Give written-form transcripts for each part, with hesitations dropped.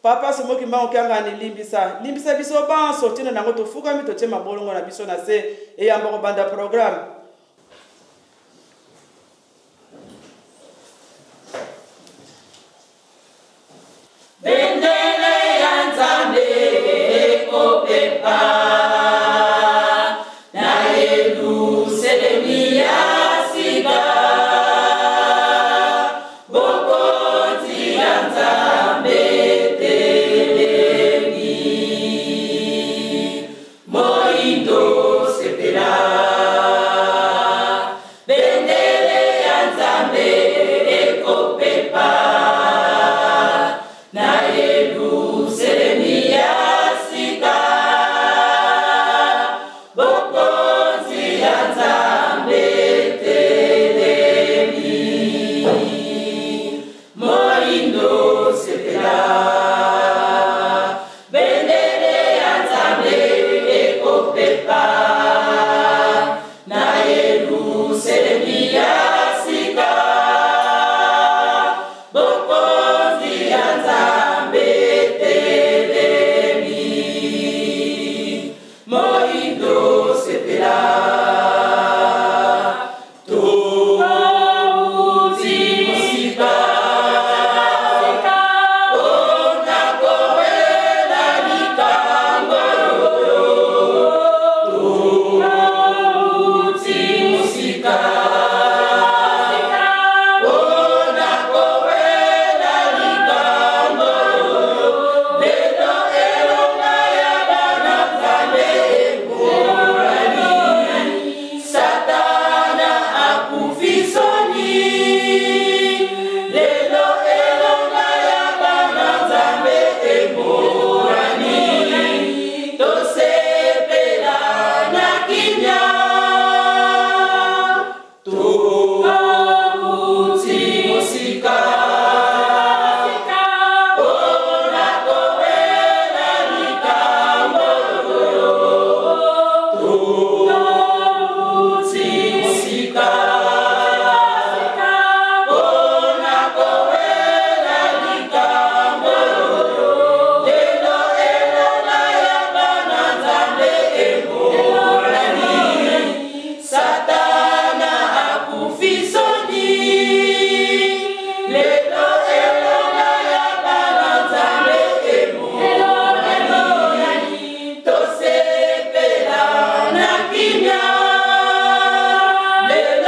Papa se moki mba okanga ni limbisa biso banso tina nango tofuka mi tochema bolongo na biso na se e yamba ko banda programme. Bendele ya Nzambe ekopepa na Yerusalemu ya sika bokonzi ya Nzambe Lelo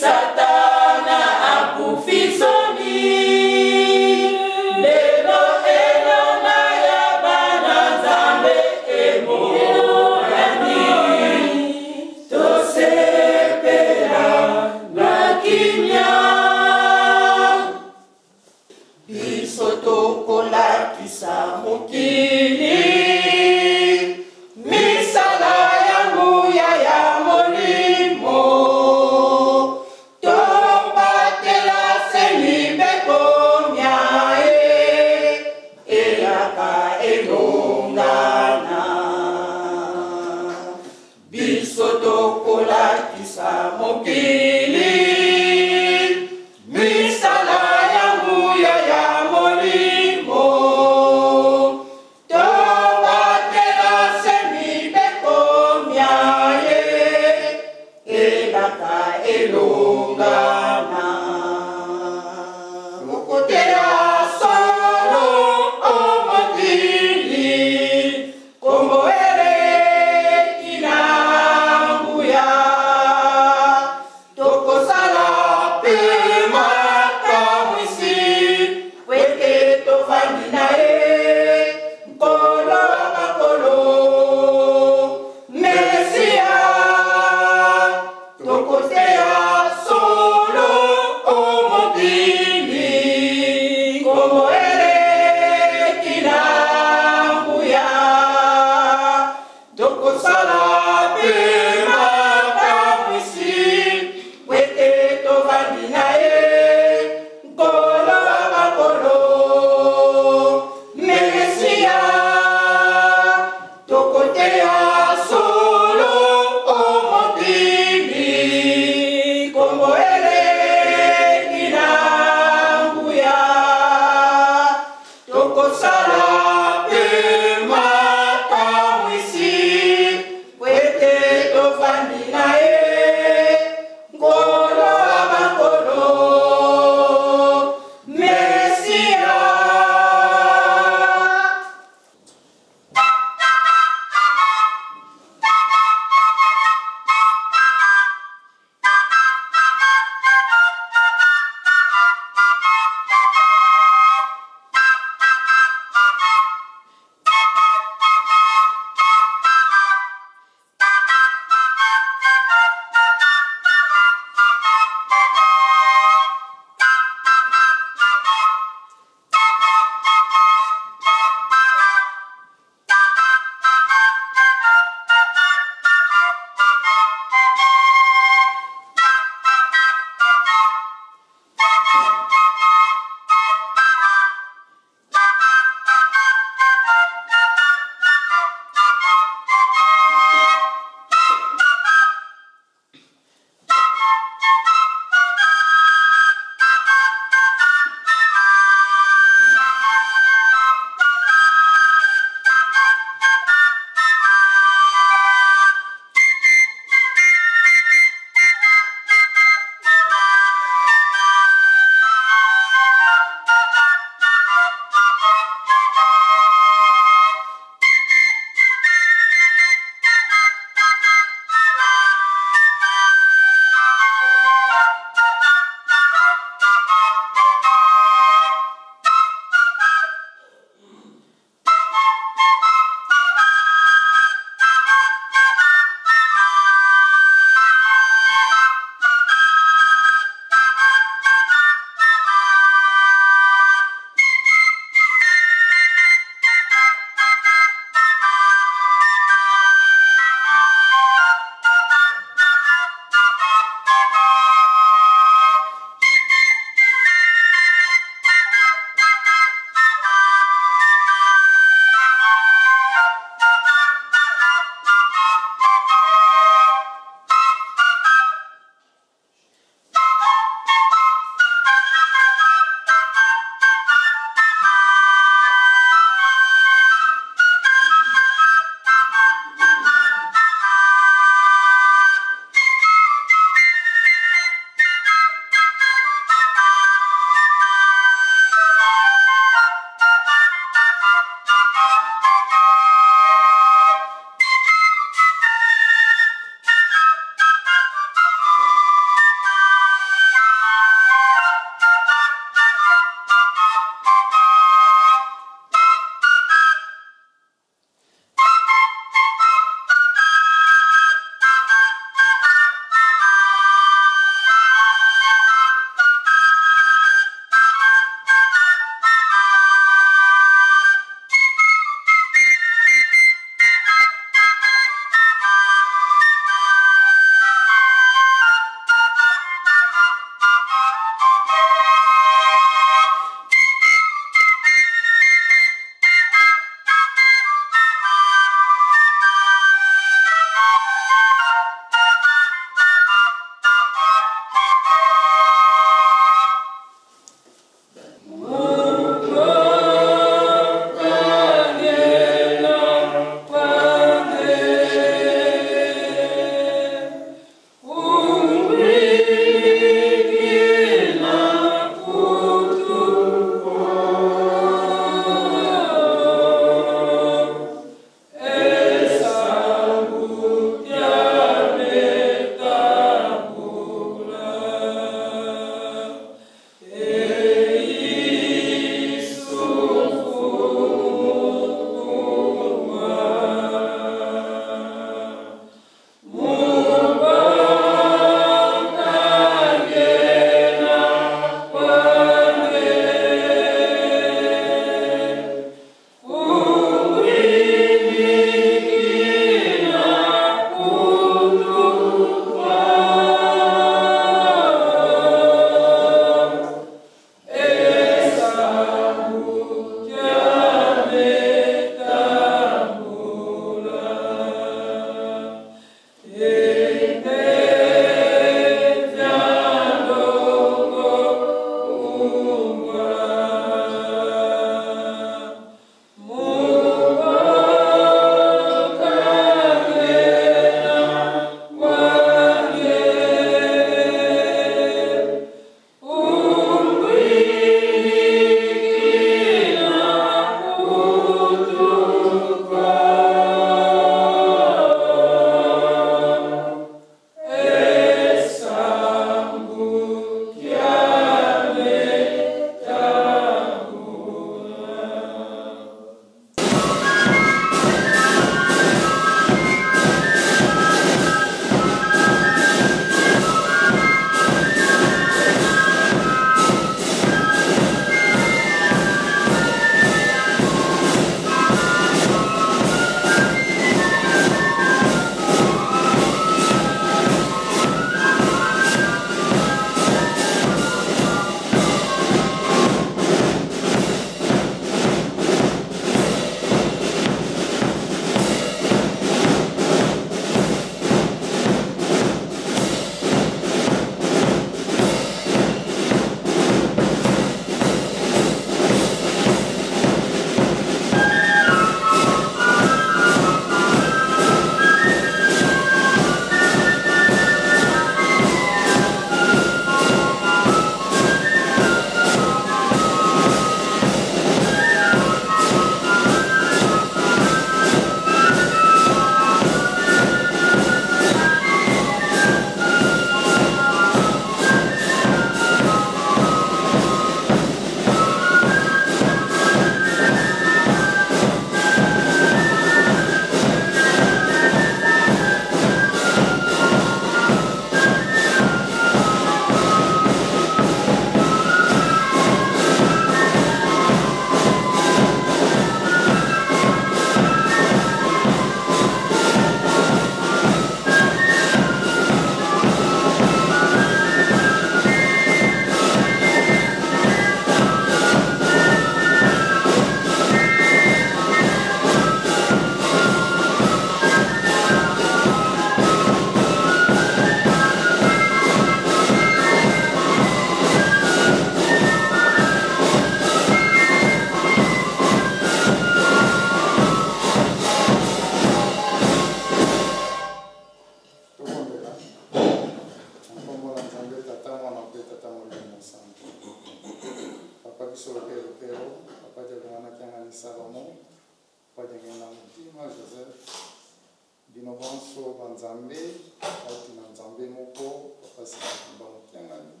Binobanso banzambe ati na nzambe moko papa sikimba mokiangani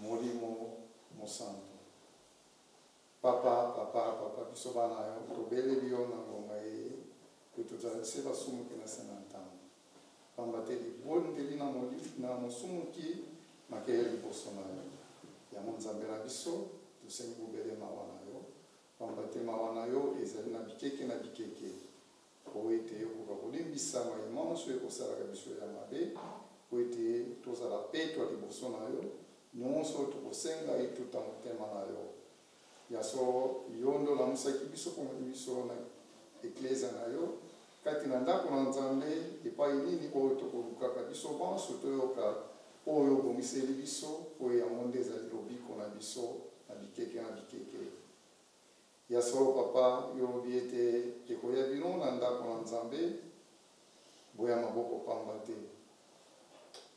molimo mosantu papa biso bana yo tobele bio na ngoma ye tutuzalise basumuki na senantambo pamba te libondeli na mosumuki makeye liboso na yo yango nzambe na biso tosengi bobele mawa na yo pamba te mawa na yo ezali na bikeke na bikeke po ete okoka kolimbisa mayema nyonso ekosalaka biso ya mabe po ete tozala petwa liboso na yo nyonso tokosenga etuta motema na yo yaso yo ndo olamusaki biso komoni biso na eklezia na yo kati na ndako na nzambe epai nini oyo tokolukaka biso banso toyoka oyo obomiseli biso oyo yango nde ezali lobiko na biso na bikeke na bikeke yaso papa yolobi ete ekoya bino na ndako na nzambe boya maboko pamba te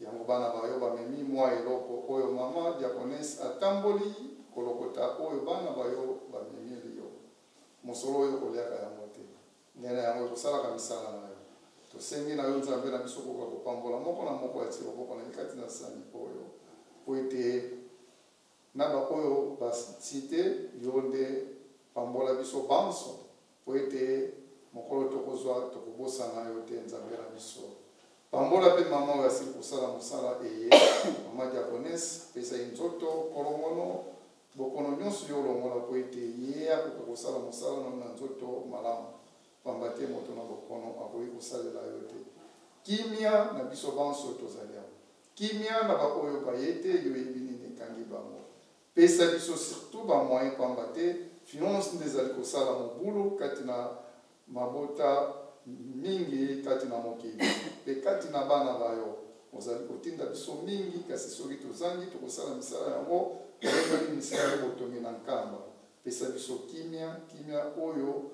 yango bana bayo bamemi mwa eloko oyo mama diakonese atamboli kolokota oyo bana bayo bamemi yo mosolo oyo koliaka yango te ngena yango ekosalaka misala na yo tosengi na yo nzambe na biso koka kopambola moko na moko ya loboko na kati na sani oyo po ete na baoyo basite yo nde pambola biso banso po ete mokolo tokozwa tokobosana yo te nzambe na biso pambola pe mama oyo asili kosala mosala eye mama diakonese pesa ye nzoto kolongono bokono nyonso yo olongola po ete ye akoka kosala mosala na nzoto malamu pamba te moto na bokono akoki kosalela yo te kimia na biso banso tozali awa kimia na baoyo baye te yo yebi nini ekangi bango pesa biso surtout bamoyen pamba te finance nde ezali kosala mobulu kati na mabota mingi kati na mokili mpe kati na bana bayo ozali kotinda biso mingi kasi soki tozangi tokosala misala yango oyebani misala botongi na nkamba pesa biso kimia oyo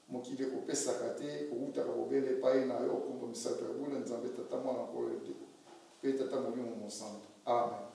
mokili ekopesaka te koutaka kobele epai na yo okombo misato ya bula nzambe tata mwana nkolo mpe tata molimo mosantu amen.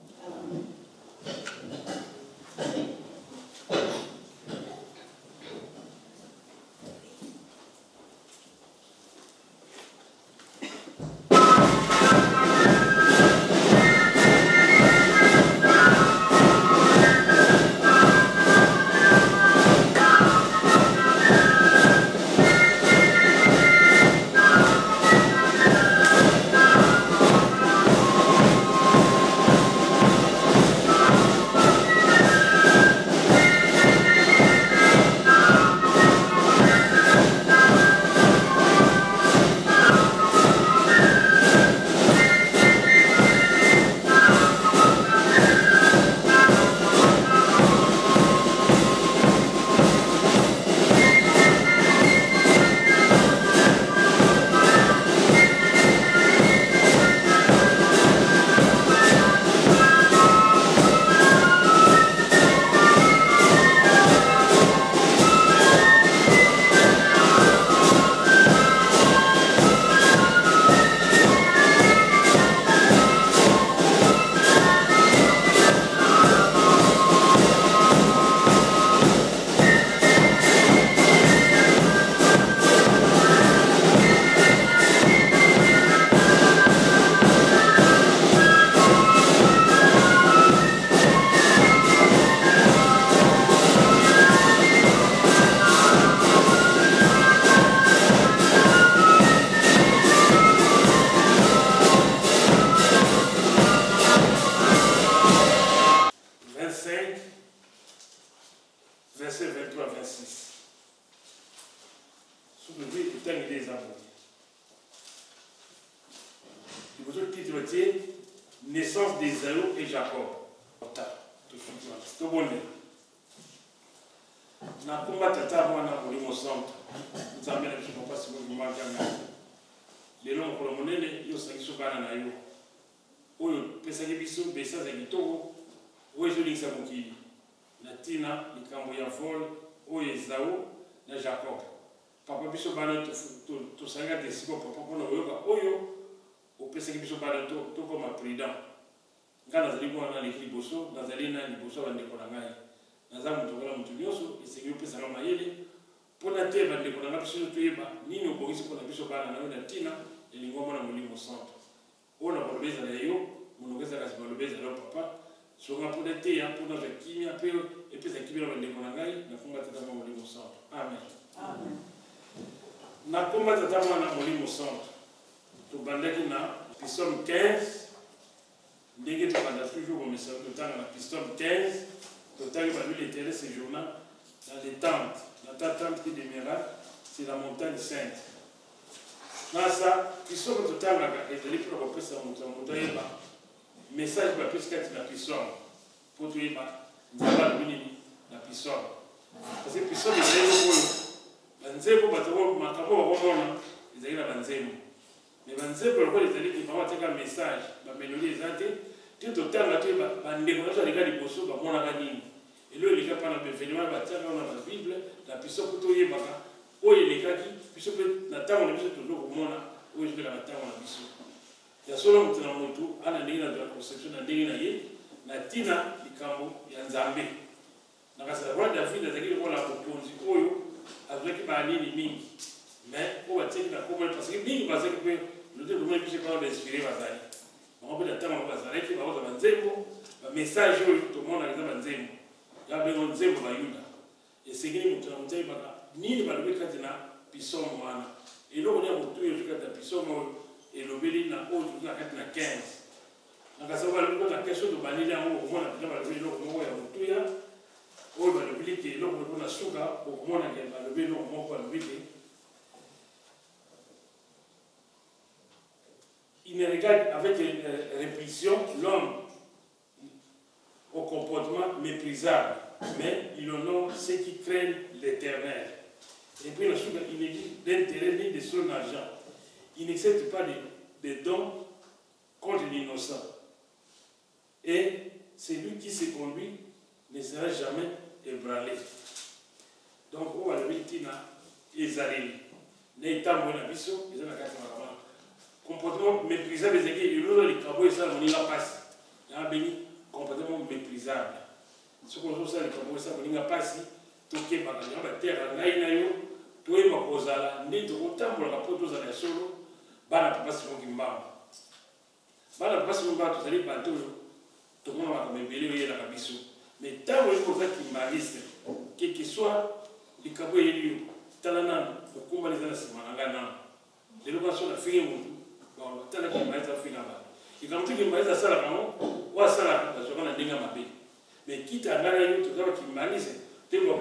Naissance d'Ésaü et Jacob. Na kumba tata mwana molimo santo nzambe na biso papa siko kumagana lelo mokolo monene yo sangiso bana na yo oyo pesaki biso besa za kitoko oyo ezolingisa mokili na tina likambo ya vol oyo Esaü na Jacob papa biso bana tosanga te siko papa mpona koyoka oyo opesaki biso bana tokoma prudent nga nazali kuna na liboso nazali na liboso ya bandeko na ngai naza moto kala moto nyonso esengi opesaka mayele Pona te bande ko na biso to yeba nini obongisi ko na biso bana na na tina elingo mona molimo centre. Ona ko beza na yo, monongeza kasi malobeza na papa. So nga pona te ya pona za kimia pe et puis za kimia bande ko na ngai na funga tata mo molimo centre. Amen. Amen. Na komba tata mo na molimo centre. To bandaki na psaume 15. Ndenge to banda toujours au message de temps na psaume 15. To tangi ba lui l'éternel séjourna dans les tentes. La tente qui demeura, c'est la montagne sainte. Dans ça, puisque tout le temps, les livres pour repasser la montagne, message pour plus qu'être la puissance. Pour tout le monde, nous avons la puissance. Parce que la puissance est très bonne. La nzembo, ils ont la nzembo. Mais la nzembo, les vont avoir un message, la mélodie est zantée. Tout le temps, les gars du Bosso, ils vont avoir et là, les gars, pendant le événement, dans la Bible, la puissance pour tout le monde, où il est gars qui, puisque la temps, on est toujours au monde, où il est la temps, on a besoin. Il y a seulement un moto, à la conception, à la tina, les cambo, il y a un zambé. Dans la salle de David, il y a la proposition, avec ma ligne mingi. Mais, on va dire la commune, parce que mingi, parce que le développement, je ne sais pas, on va inspirer Bazali. On va dire, on va Bazali, qui va avoir un zéro, un message, tout le monde a un zéro. Ya bengo nzembo ba yuda esengeli mutu na mutai baka nini balobeka tena pisomo wana eloko nya mutu yo kata pisomo elobeli na oyo na kati na 15 na kasa balobeka na question de banili yango komona pita balobeli eloko moko ya mutu ya oyo balobeli ke eloko na suka okomona ke balobeli eloko moko balobeli il ne regarde avec répulsion l'homme au comportement méprisable, mais il honore ceux qui craignent l'Éternel. Et puis, il ne dit d'intérêt ni de son argent. Il n'accepte pas des dons contre l'innocent. Et celui qui se conduit ne sera jamais ébranlé. Donc, on va le dire qu'il y a les arènes. Les tambours, les bisous, les comportement méprisable, les aiguilles, les cabots, et ça, on y va passer. Il y a un béni. Comportement méprisable. Ce qu'on a fait, c'est que nous avons passé tout ce qui est dans la terre, nous avons tout ce qui est dans la terre, nous avons tout ce qui est solo, nous avons passé tout ce qui est dans la terre, nous avons passé tout le monde a mébélé dans la biso. Mais tant que vous êtes mariste, quel que soit les cabos et les lieux, talana, le combat les années, les locations de filles, tant que vous êtes à finir. Et quand tu es à ça, ou à ça, tu vas aller à ma vie. Mais quitte à aller tout à l'heure qui manise, tu vas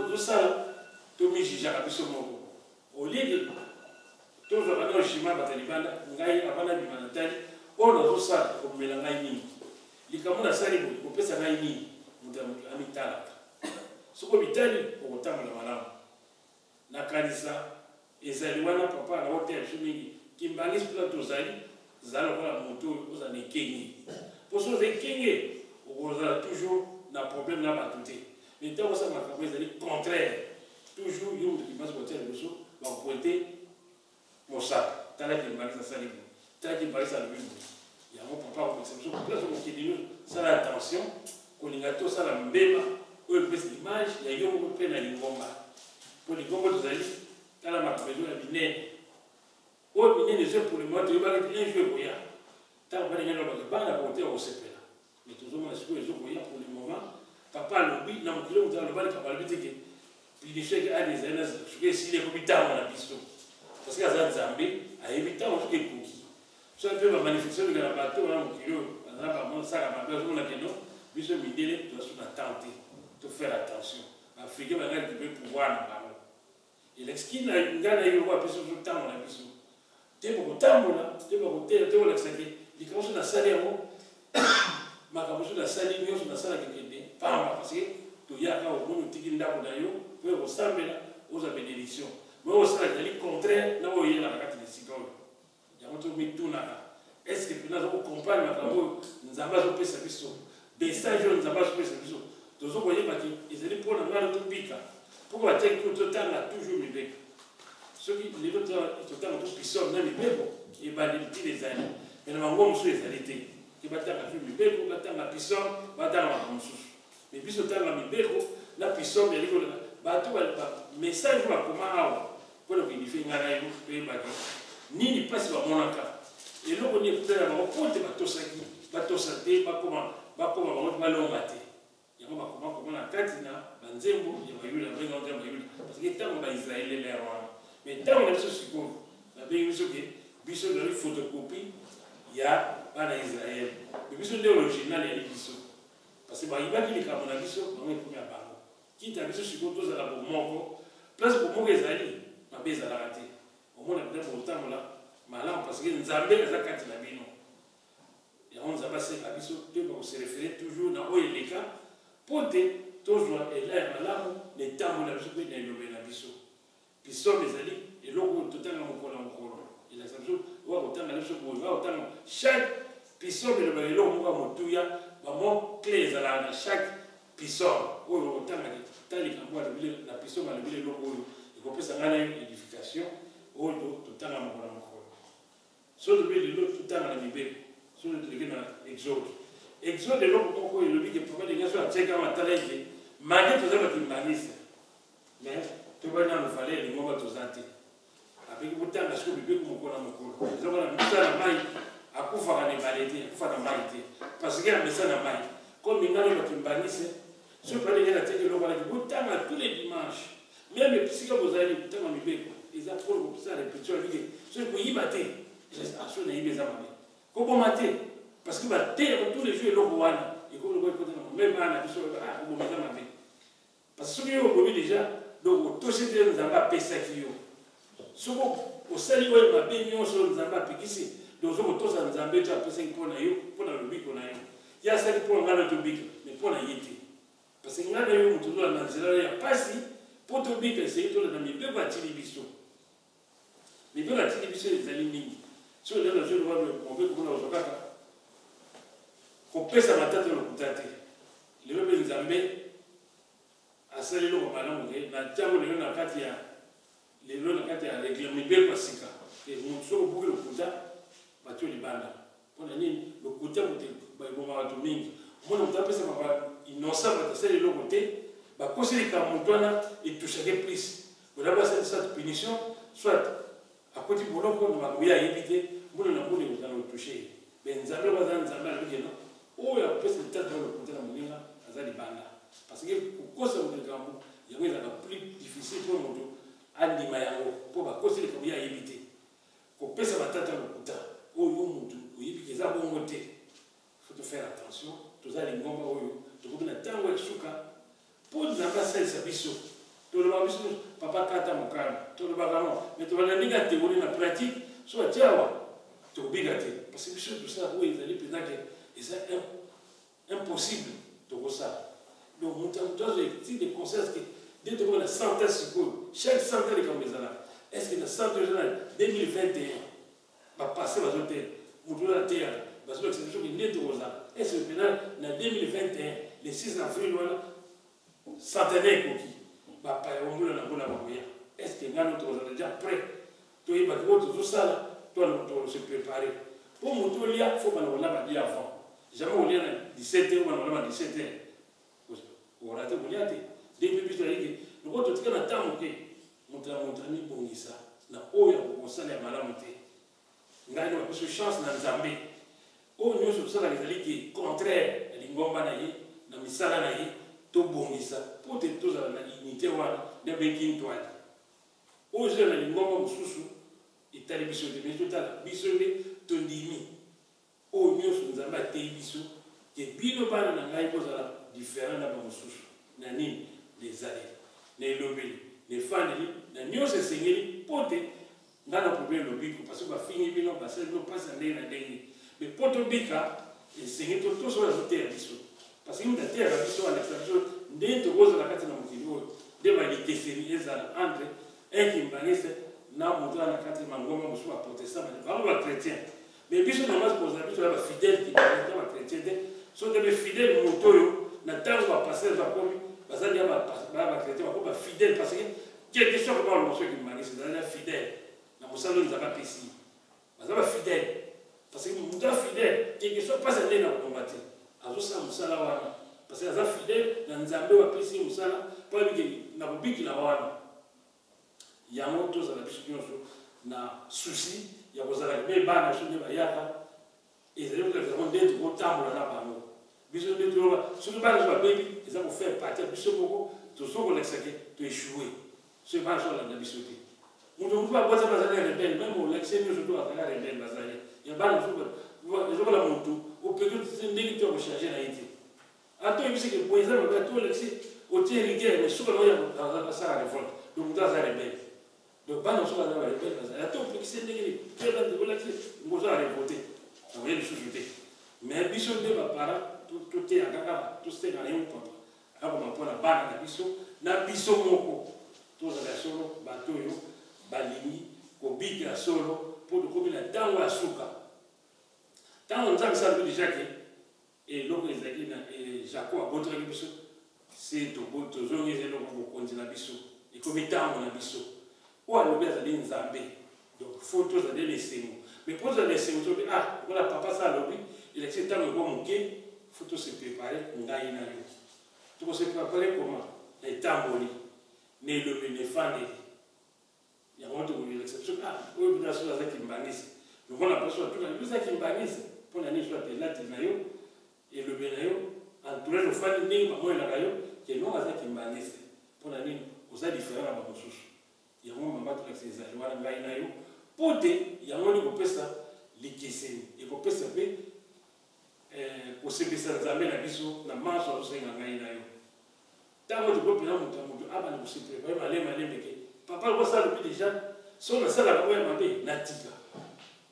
tout ça, tu vas juger à la au lieu de tout le monde, je m'en vais à la ngaï, avant la bimanatali, on a tout ça pour me la ngaï. Les camons à Sali, on peut s'en ngaï, on a mis talak. Ce qu'on vit au temps de la malade. La canisa, et Zaliwana, papa, la hôtel, qui manise pour la Zali. Zalo la moto aux années Kenya. Pour ceux qui Kenya, on a toujours un problème là bas tout. Mais tant que ça m'a fait des contraire. Toujours il y a qui passe côté de l'eau, va pointer mon sac. T'as là qui marche ça libre. T'as qui marche ça libre. Il y a mon papa au conception. Là ce qui dit ça l'attention. Qu'on y a tout ça la mbema. Où il fait l'image, il y a eu un peu de l'ingomba. Pour les gombos de Zali, t'as la marque besoin de binaire. Oh, il y a des jeux pour le monde, il y a un jeu pour y aller. Tant que il y a un jeu pour y aller, on sait pas. Mais toujours, on a joué pour le moment. Papa, le but, dans le kilo, dans le bal, papa, le but, puis les chèques à des années, je vais essayer de couper dans la piste. Parce qu'il y a des zambés, à éviter, on fait des cookies. Ça fait ma manifestation de la bateau, on a un kilo, on a pas mon sac à ma place, on a dit non, mais ce midi, tu dois se tenter, de faire attention. Africain, on a dit pouvoir, et l'exquis, il y a eu un peu sur le temps, on a vu. Tu vas tambola, tu vas l'accepter. Les commencent à saler en haut. Ma caboche de saler, nous sommes à saler quelqu'un. Pas parce que tu y as un bon outil d'arbre d'ailleurs, pour ressembler aux bénédictions. Mais au sein de contraire, là où il y a la carte de psychologue. Il y a un truc qui tourne là. Est-ce que nous avons compris ma caboche, nous avons fait service. Des stagiaires, nous avons fait service. Tous vous voyez, ils allaient pour la main de pique. Pourquoi tu as tout le temps là, toujours mis bec. Ceux qui les autres, tout le temps, tous puissants, même les petits les années. Mais nous avons les alités. Qui battent la fille, mais battent la puissance, battent la moussous. Mais puis, ce temps, la puissance, mais bato message bakoma awa mpona koedife ngai na yo toyebaki nini mpasi bamonaka eloko nini ekutana bango mpo te batosa te bakoma bango balonga te yango bakoma komona kati na banzembo ya bayuda babenga nzembo ya bayuda parce que ntango baisraele elere wana mais ntango na biso sikoyo babengi biso ke biso ezali photocopie ya bana israele me biso nde original yali biso parce que bayibaki likambo na biso bango ekomi ya bango kita biso sikoyo tozala bomoko place bomoko ezali mabe ezalaka te omona peut-être kotambola malamu parce que nzambe eza kati na bino yango nzambe asenga biso toyeba koserefere toujours na oyo eleka mpo te tozwa ela ya malamu na etambo na biso mpe na elobe na biso pisome ezali eloko oyo totanga mokolo na mokolo elakisa biso oya kotanga na biso boye oya kotanga chaque pisome elobaka eloko moko ya motuya bamo cle ezalaka na chaque pisome oyo okotangaki talikambo na pisome alobeli eloko oyo ekopesa ngai na yo édification oyo totanga mokolo na mokolo so tobi lelo totanga na mibeko so toleki na exode eloko moko elobi ke papa denga so atiaka matala ete mande toza bato mbanisa mais tobani nano vale elingo bato toza te apeki kotanga siko mibeko mokolo na mokolo eza kona misa na mai akufaka na ebale te akufa na mai te parce que amesa na mai komi ngano bato mbanise so papa denga nateki eloko alaki kotanga tous les dimanches même esika bozali kotanga mibeko eza polo kopesa répétition alike so koyiba te so nayibi eza mabe koboma te parce que bateyaka tous les jours eloko wana même bana biso koboma eza mabe parce que soki yo obomi déjà donc otosi te nzambe apesaki yo soki osali oyo mabe nyonso nzambe apekisi donc soki otosa nzambe to apesaki mpo na yo mpo na lobiko na yo ye asali mpo ngai na tobika mais mpo na ye te parce que ngai na yo moto ozola na nzela ya pasi mpo tobika eseki tola na mibeko atili biso mibeko atili biso ezali mingi so lelo nazoloba mobeko kuna ozwa kaka kopesa matata lokuta te lelo mpe nzambe asali eloko malamu te na ntango lelo na kati ya regle mibeko ya sika motu soki obuki lokuta batio libanda mpona nini lokuta mote eboma bato mingi omona moto apesa innocent bato asali eloko te bakosi likambo moto wana etushake plus odaba asali soit punition soit akoti boloko na makambo ye ayebi te mbona na mbona ekotana kotushe me nzambe oyo aza nzambe alobikena oyo akopesa litata oyo lokuta na moninga aza libanda parce que kokosa moto likambo yango ezalaka plus difficile mpo moto andima yango mpo bakosi likambo ye ayebi te kopesa batata lokuta oyo moto oyebiki eza bongo te faut te faire attention toza lingomba oyo tokomi na ntango ya suka mpo nzambe asalisa biso tolobaka biso papa kata mokano tolobaka mo mais tobana ndenge ya théorie na pratique so atia awa tokobika te parce que biso tosala oyo ezali mpenza ke eza impossible tokosala donc moto azwa étude de conscience ke nde tokoki na 100 ans sikoyo chaque 100 ans likambo ezalaka est ce que na 100 ans eza na 2021 bapasse bazoteya moto oyo ateyaka bazolakisa biso ke nde tokozala est ce que mpena na 2021 le 6 avril wana centenaire ekoki bapaya ombola na mbona bakoya est ce que ngano tokozala déjà prêt toyebaki oyo tozosala se préparer mpo moto olia fo bana kolia badia avant jamais olia na 17 heures bana kolia na 17 heures orate kolia te depuis biso ayiki loko totika na ntango ke moto ya moto amibongisa na oyo ya kokosala ya malamu te ngai na bapeso chance na nzambe oyo nyonso tosalaka ezali ke contraire ya lingomba na ye na misala na ye tobongisa mpo te tozala na unité wana nde abengi ntwali oyo ezala na lingomba mosusu etali biso te mais totala biso nde tondimi oyo nyonso nzambe ateyi biso ke bino bana na ngai bozala différent na bamosusu na nini na ezaleli na elobeli na efandeli na nyonso esengeli mpo te ngai na problème lobiko parce que bafingi bino basali bino mpasi ya ndenge na ndenge mais mpo tobika esengeli toso oyo azoteya biso parce que mutu ateyaka biso alakisa biso nde tokozala kati na mokili oyo nde balikeseni ezala entre ekimbangise na moto na kati mangoma mosusu baprotestant bango bachrétien mais biso namasi kozala biso ya bafidèle kibaeta bachrétien te so te befidèle moto oyo na ntango bapaster bakomi bazali ya bachrétien bakomi bafidèle parce que quelque chose koma olomoso ekimbangise ezali ya fidèle na mosala oyo nzambe apesi baza bafidèle parce que moto ya fidèle quelque chose pasi ndenge na kolonga te azosala mosala wana parce que aza fidèle na nzambe oyo apesi mosala mpo ayebike na kobikila wana yango tozala biso nyonso na souci ya kozala me bana biso nde bayaka ezali kokalaka nde tokotambola na bango biso nde toyoba soki bana biso babebi eza kofaire partie ya biso moko tozokolakisake toéchoué soki bana biso balanda biso te moto motu babwata bazali ya rebele meme olakise nyonso to bazali ya rebele bazali ya bana biso ezokola motu opeki ndenge to ya kochange na ye te atoyebiseke boye eza mabe atolakisi otie rigueur mais soki naoya asala révolte donc moto aza rebele donc bana biso bazali ya rebele bazali atopekise ndenge nini olakisi ngozo ya révolte oye lisusu te mais biso nde bapara toteya kaka tosenga na ye papa akoma mpona bana na biso moko tozala solo bato oyo balingi kobikela solo mpo tokomi na ntango ya suka ntango nzambe esala deja ke eloko ezalaki na jacob abotelaki biso se tozongi eza eloko bokonzi na biso ekomi ntango na biso oyo alobi azali nzambe donc fo tozali na esengo mais mpo tozala na esengo tobi okola papa sa alobi elakisi ntango eko moke fo tose prépare ngai na yo tokose prépare koma na etamboli na elobi na efandeli yango tokoyelakisa biso oyo bina so azaki mbanisi lokona paso atuka biso azaki mbanisi mpona nini so apelati na yo elobi na yo entourage ofandi ndenge bamoyelaka yo keno azaki mbanisi mpona nini oza différent na bamosusu yango mama tolakisa ezali wana ngai na yo mpo te yango nde kopesa likeseni ekopesa mpe kosepesa nzambe na biso na manso azosenga ngai na yo ntango tokopela moto ya moto abana koseprepare malembe ke papa lokosa alobi deja so nasalaka oyo mabe natika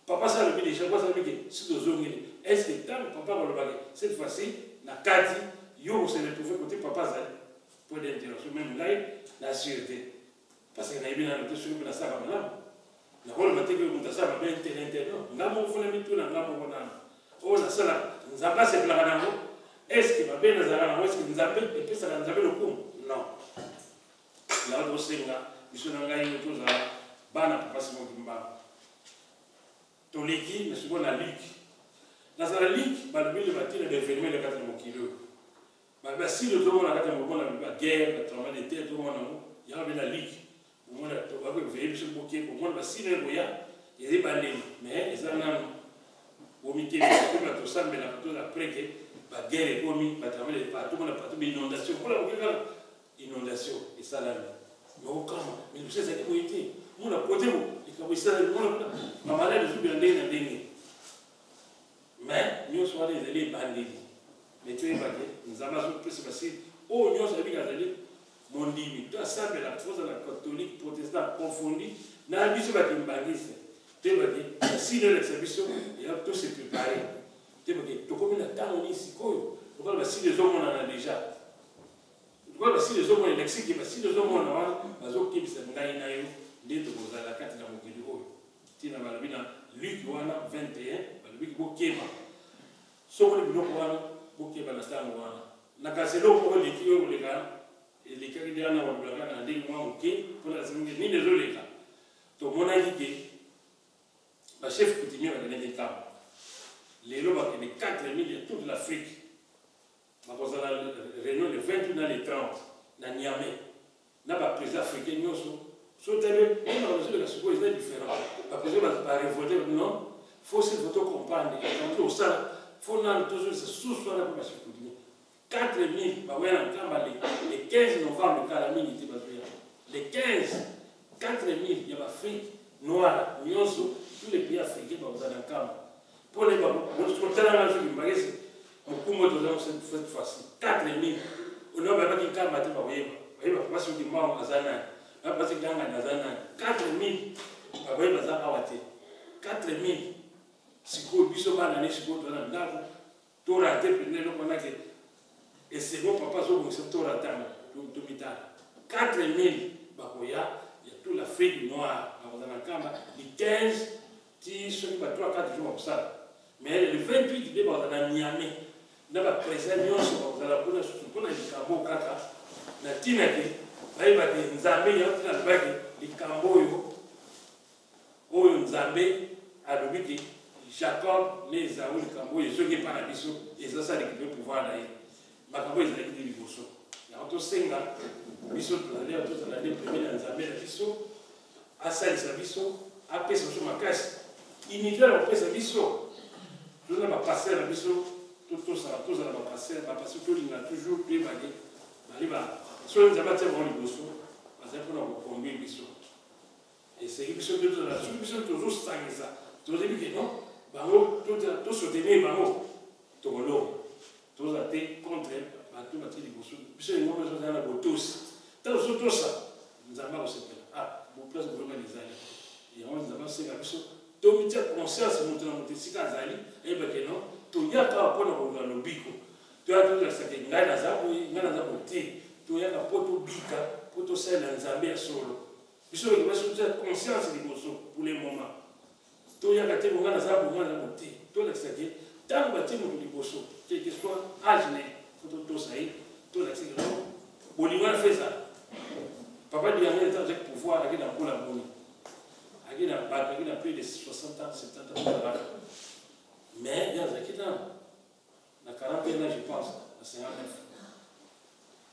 papa sa alobi deja kosa alobi ke si tozongeli estce ntango papa balobaki cette fois-ci na kati yo koseretrouve kote papa azali point d'interaction même ngai na sûreté parce que nayebi nano te soki mpe nasaka malamu nakoloba te ke moto asala mabe interne non nga moko funa mituna nga moko nano oyo nasala nzambe asepelaka nango estce mabe nazalaka nango estce nzambe epesaka nzambe lokumu non yango tosenga biso na ngai yo tozala bana papa simoki mbango toleki na sikoyo na liki nazala liki balobile batina baévénement na kati na mokili oyo basili tozomona kati ya mokona baguerre batremblement de terre tozomona yango yango be na liki omona bakoeveye biso boke omona basili ekoya eza bandema mais eza nano omikebi batosambelaka toza après ke baguerre ekomi batremblement de terre tomona partout bainondation mpona koke kaka inondation esalami okama mais lusa ezali boye te mona kote bo likambo esalami mona bamalade ezobela ndenge na ndenge mais nyonso wana ezali ebandeli mais toyebake nzambe azopesa basili oyo nyonso abika azali mondimi to asambelaka tozala catholique protestant confondi na biso bakimbangisa toyebake basili olekisa biso ya tose prépare toyebake tokomi na ntango nini sikoyo lokola basili ezomonana deja lokola basili ezomona elakisiki basili ezomona wana bazokebisa ngai na yo nde tokozala kati na mokili oyo ntina balobi na luke wana 21 balobiki bokeba sokoli biloko wana bokeba na ntango wana na kasi eloko moko eleki oyo koleka elekaki nde wana balobelaka na ndenge mwa moke mpona asemingi nini ezoleka tomonaki ke bachef coutumier bakendaki ntango lelo bakende 4000 ya toute l'Afrique bakozala réunion le 28 na le 30 na Niamey na baprésident africain nyonso so tebe ona bazoleka sikoyo eza différent baprésident barévolte non faut se voto comprendre ekangi osala fo nano tozolisa susu wana mpo bachef coutumier 4000 bakoya na nkamba le 15 novembre kala mingi te bazoya le 15 4000 ya baafrike noire nyonso tous les pays africains bakozala na nkamba mpona kotalanga soki mbakesi mokumbo tozala cette fois-ci 4000 ono babaki nkamba te bayeba pasi oki mbango aza nani bapasi kangani aza nani 4000 bakoyeba aza awa te 4000 sikoyo biso bana ne sikoyo toza na ndako torate pene eloko wanake esego papa azobongisa toratanga tomitala 4000 bakoya ya toute l'Afrique noire bakoza na nkamba li 15 ti soki ba 3-4 jours bakosala mais le 28 nde bakoza na Niamey na baprésident nyonso bakozala kuna susu mpona likambo kaka na ntina te bayebake nzambe yaotina alobaki likambo oyo nzambe alobi te Jacob ne ezawu likambo oyo soki epa na biso ezasaliki mpe pouvoir na ye makambo ezalaki te liboso yango tosenga biso tozali tozala nde premier na nzambe na biso asalisa biso apesa biso makasi unité na kopesa biso tozala baparcele na biso tozala baparcele tolinga toujours toyebake bali soki nzambe atia bango liboso bazali mpona koconduire biso eseki biso mpe tozala soki biso tozosangisa tozebi ke non bango tosoutenir bango tokolonga tozala te contre bato batie liboso biso yengo mpe tozala na botosi ntango sotosa nzambe akosepela boplace gouvernement ezali yango nzambe asenga biso tomitia conscience moto na moto esika azali ayebake non toyaka mpona kolonga lobiko toyaka tozalisake ngai naza boye ngai naza bote toyaka mpo tobika mpo tosalela nzambe ya solo biso ekeba so totia conscience liboso pour le moment toyaka te ngai naza boye ngai naza bote tolakisake ntango batie moto liboso quelque soit age ne fo totosa ye tolakisake no bolingo na feza papa diyango eza avec pouvoir aki na mpola boni aki na bato aki na plus de 60 ans 70 ans tozalaka mais il y a qui na 41 ans je pense na 59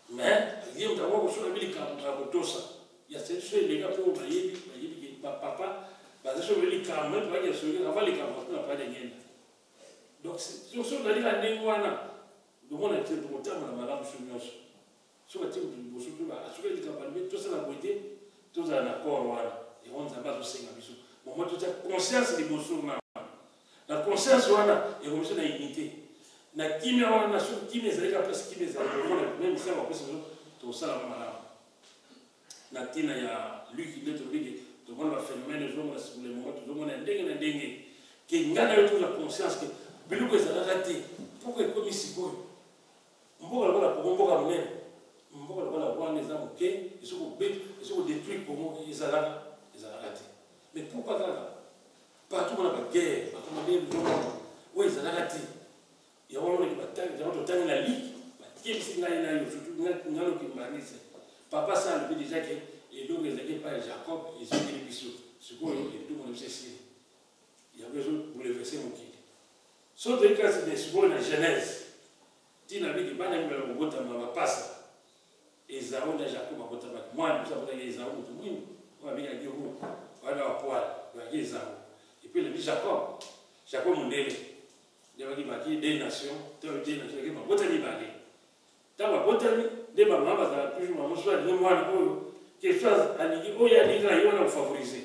mais il y a un travail sur la vie de Kabotosa il y a cette chose les gars pour bayebi papa baza sur le camp même pas qu'il soit avant les camps on n'a pas de gain donc sur ce là la ndengwana donc on a été pour temps na madame Chunios sur la team du bosso tout là sur les camps mais tout ça la beauté tout ça na corps voilà et on s'en va aussi na biso bon moi tout ça conscience des bosso la conscience wana ekomisa na unité na kimia wana soki kimia ezalaki apesi kimia ezalaki même ça bapesa biso tosala malamu na ntina ya luki nde tolobiki tomona baphénomène ezomona sikulemonga tozomona ndenge na ndenge ke ngai na yo toza conscience ke biloko ezalaka te poko ekomi sikoyo mboka lokola kongo mboka monene mboka lokola wana eza moke esokodétruire kongo ezalaka te mais pourquoi kaka partout on a la guerre, on a des gens, oui, ça n'a pas été. Il y a un moment où il la ligue, qui est papa, ça, le déjà que et donc les équipes par Jacob, ils ont dit les bisous. Ce qu'on tout le monde sait, il y a besoin pour le verser mon kid. Sauf que c'est des secondes la Genèse. Tu n'as vu que pas même le robot à ma passe. Et Zaron de Jacob à Botama. Moi, je sais pas Zaron, tout le monde. On a vu un guérou, on a un poil, on a un Zaron. Et puis il a dit Jacob Mundele, il a dit des nations, des nations, il a dit Botani Bagé. Dans la Botani, des mamans, parce que toujours maman soit de moi, quelque chose à dire, oh, il y a des gens qui vont favoriser.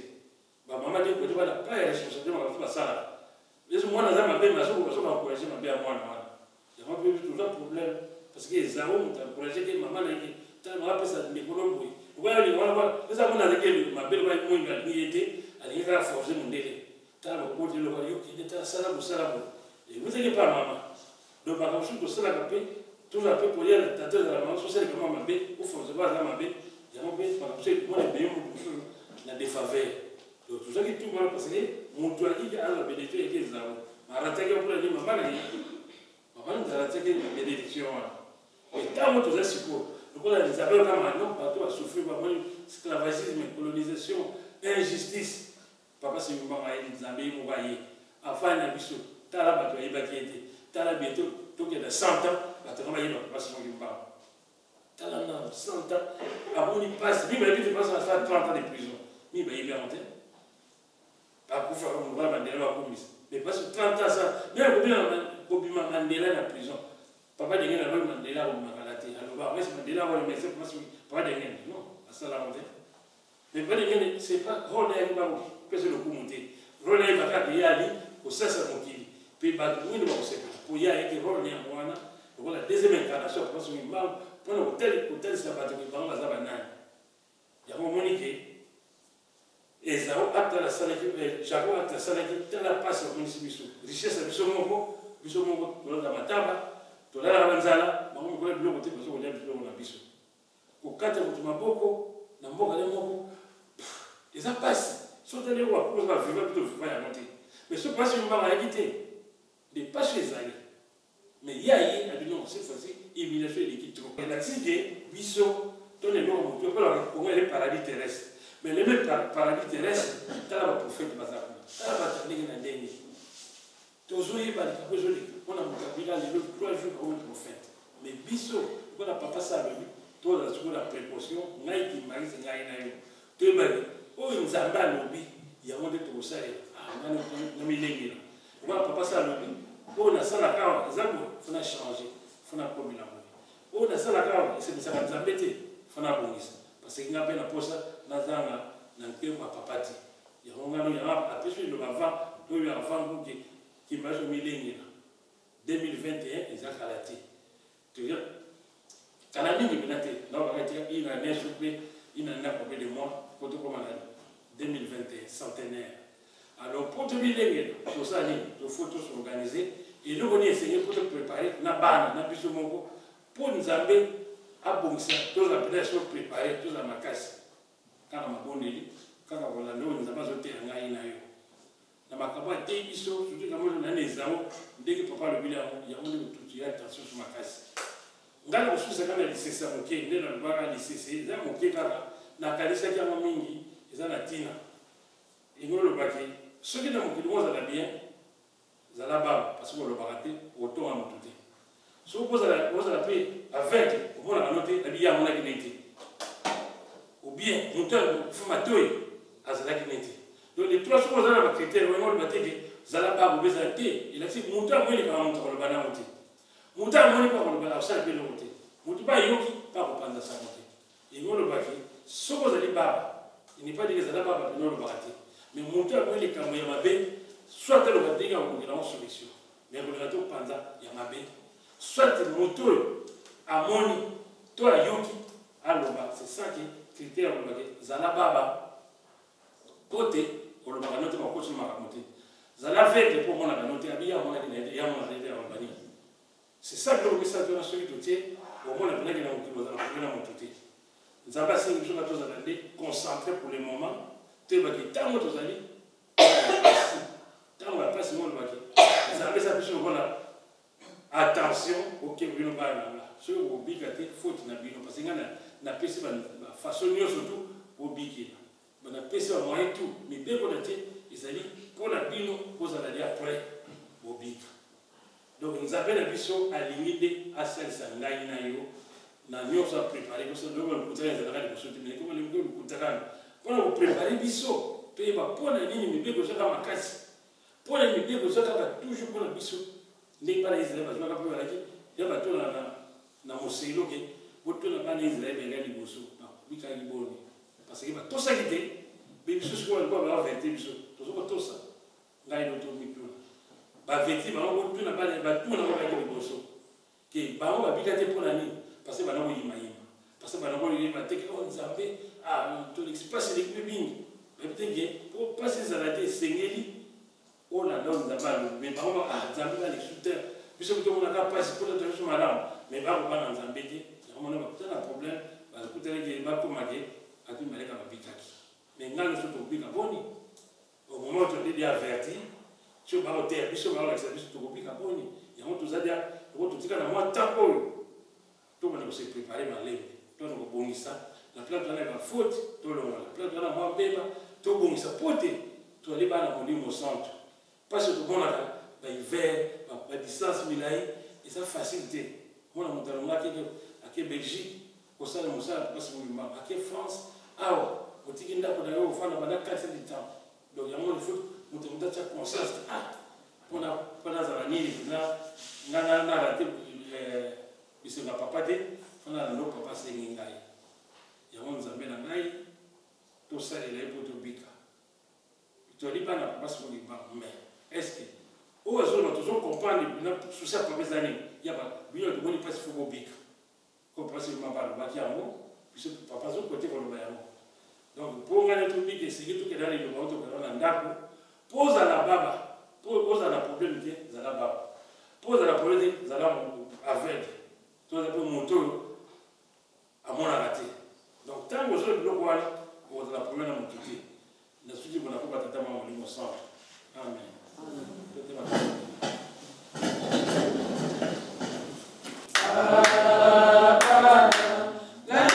Ma maman dit que tu vas pas y responsabilité, ma fille va ça. Les gens, moi, dans ma belle maison, parce qu'on va encourager ma belle à moi. Il y a toujours un problème, parce que les gens ont encouragé que maman a dit, tu as appelé ça des colons. Voilà, les gens ont dit, ma belle va être moins grande, elle va forcer mon délai. Tu as le côté de l'oreille qui était à Salabo. Et vous n'avez pas maman. Donc, par exemple, tout ça, la paix, tout la paix pour y aller, la tête de la maman, sur celle que maman m'a bé, ou forcément la maman bé, il y a mon bé, par exemple, moi, les meilleurs mots, la défaveur. Donc, tout ça qui est tout mal parce que mon toit qui a la bénédiction et qui est là. Ma rattaque pour la dire, maman, maman nous a rattaqué la bénédiction. Et tant que tout ça, c'est quoi? Donc, on a des affaires comme maintenant, partout à souffrir, maman, esclavagisme, colonisation, injustice. Papa, c'est une maman, il nous a mis, il m'a dit, enfin, il a vu ça. T'as la bateau, il va qui était. T'as la bientôt, tout qu'il y a 100 ans, la terre va y avoir, pas seulement qu'il parle. T'as la 100 ans, avant il passe, lui, il m'a dit, tu passes à faire 30 ans de prison. Lui, il va y aller en terre. Pas pour faire comme Mandela va commis. Mais parce que 30 ans, ça, bien, comme Mandela en prison. Papa, il y a un Mandela ou Magalate. Alors, après, c'est Mandela ou le médecin, pas de rien. Non, ça la montagne. Mais pas de rien, c'est pas, rôle d'un baou, que c'est le coup monté. Rôle d'un baou, il y a dit, au ça, ça mon kili. Puis, bah, oui, nous, on sait pas. Pour y aller, il rôle d'un moine, la deuxième incarnation, parce que pour un hôtel, c'est la bataille de Bango, ça va naître. Il y a un moment qui et Zao acte la salle qui Jacob acte la salle qui telle la passe au municipio. Richesse biso mongo, to la mataba, to la banzala, bango ko biloko te parce que on biloko na biso. Ko kata mutu maboko na mboka le moko. Et ça passe. So tele wa ko va vivre plutôt va y monter. Mais ce passe une mara quitté. Des pas chez Zali. Mais il y a non cette fois-ci il a fait l'équipe trop. Et la tige biso to le lomo to ko la ko le paradis terrestre. Mais le même paradis terrestre, tu as la prophète Bazakuna, tu as la bataille de Ndéni. Tu as on a 3 jours pour un prophète. Mais Bisso, quand la papa ça avec lui, to za sikola précaution ngai ki mari se ngai na yo to ba o nzamba lobi ya monde to sale ngana na milengela wa papa sa lobi o na sala ka ezabo fona changer fona komila mo o na sala ka c'est ça ka nzambete fona bongisa parce que ngabe na posa na zanga na nkema papati ya ngano ya apeso le bava to ya avant qui marche milengela 2021 ezakalati tu vois kana mingi binate na wakati ina neshupe ina na combien de mois pour tout comme 2021 centenaire alors pour te bilengela tout ça ni il faut tout s'organiser et nous on essayer pour te préparer na bana na biso moko pour nzambe abongisa tous la peut-être se préparer tous la makasi kana mabondeli kaka wala ndo nzamba zote ngai na yo na makaba te biso surtout comme na nezao ndenge papa le bila ya on tout ya attention sur makasi ngala kususa kana lisesa moke nde na baka lisese za moke kaka na kanisa kya mingi eza na tina ingolo baki soki na mokili mo za bien za la baba parce que le baraté auto en tout so poza la paix avec on va noter la biya mona kineti ou bien monteur fumatoi azala kineti donc les trois choses là ba critères on va bateke za la baba bezate il a dit monteur moi il va monter le bana monter monteur moi il va le bana ça peut le monter monter ba yoki pas reprendre ça monter ingolo baki so poza li baba il n'est pas dit que za la baba non le baraté mais monteur moi il kamwe mabe soit le bateka on a une solution mais on a tout panza ya mabe soit moto amoni to ayoki aloba c'est ça qui critère aloba zala baba pote oloba note makoso makamote zala vete pour mona note abia mona ki ya mona rede albani c'est ça que le message de la solidarité au moins la blague na mokilo zala na motote nzamba singi so na to zala concentré pour le moment te ba ki tango to zali tango la place mo ba ki zala ça biso bona attention au kebino ba na so au bigate faute na bino parce que na pesi ba façon yo surtout au bigina ba na pesi ba moyen tout mais be ko na te ezali pour la bino pour ça aller après au big donc nous appelle biso à limite à celle ça ngai na yo na nyo ça préparer ko so do ko tsaya za ka ko so te mais ko le ko tsaka pour vous préparer biso pe ba pour na nini mi be ko saka makasi pour na mi be ko saka toujours pour la biso n'est pas Israël parce que on a pu voir là il y a bateau na moselo ke boto na bana Israël benga liboso na bika liboni parce que ba to ça qui était biso ce qu'on va avoir 20 biso to so to ça ngai no to mi plus ba 20 ba boto na bana ba to na ba liboso ke ba ba bika te pour nani parce que ba na ko yima parce que ba na ko yima te ke on nzambe to l'expace les bibing peut-être pour passer ça la tête sengeli on a dans Nzamba mais par contre Nzamba les shooters puisque tout le monde a pas passé pour le sur madame mais pas pour dans Nzamba dit on a pas un problème parce que tout est va comme à tout malika va bikaki mais ngalo so to bika boni au moment où on est averti tu vas au terre puisque on va service to bika boni il y a on tout ça dia to tika na moi tempo to on se préparer malembe to on bongisa la plante on a faute to le la plante on a moi beba to bongisa pote to aller ba na molimo centre parce que bon là bah hiver bah distance milai et ça facilité moi la montagne là qui Belgique au sein de Moussa parce que moi à France au tikinda pour d'ailleurs au fond pendant 4 temps donc il y a mon faut monter ta conscience on a za nini na raté biso na papa te on a no papa c'est ngai ya mon zambe na ngai to ça il est pour to bika to li bana papa c'est li ba mais est-ce que au zone toujours comprendre sous ça pour les années il y a pas bien de bonne passe faut bika comme parce que ma parle ba qui amo puisque papa zo côté pour le ba donc pour ngana to bika c'est que tout que dans le ba to kana ndako pose à la baba pose à la problème de za la baba pose à la problème de za la avec toi un peu moto à mon raté donc tant que je le vois pose la problème à mon tuti na suji bona ko batata ma molimo sa amen. Na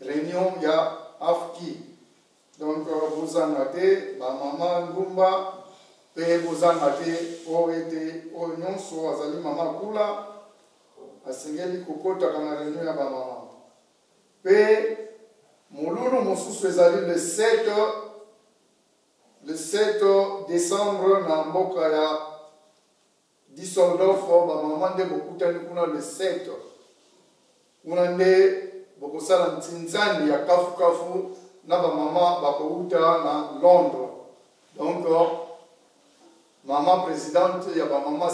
réunion il y a AFKI. Donc vous en avez, ma maman Ngumba, et vous en avez, au été, au union, soit Azali Mama Kula, à Sengeli Kokota, quand on a réunion à ma maman. Et Mouloulou Moussous Ezali le 7 décembre, na Mboka ya Dissoldof, ma maman de Bokutani Kuna le 7. Unande Bokosala Ntinzani ya Kafu Kafu, na ba maman Bakouta na Londres. Donc, maman présidente, il y a ma maman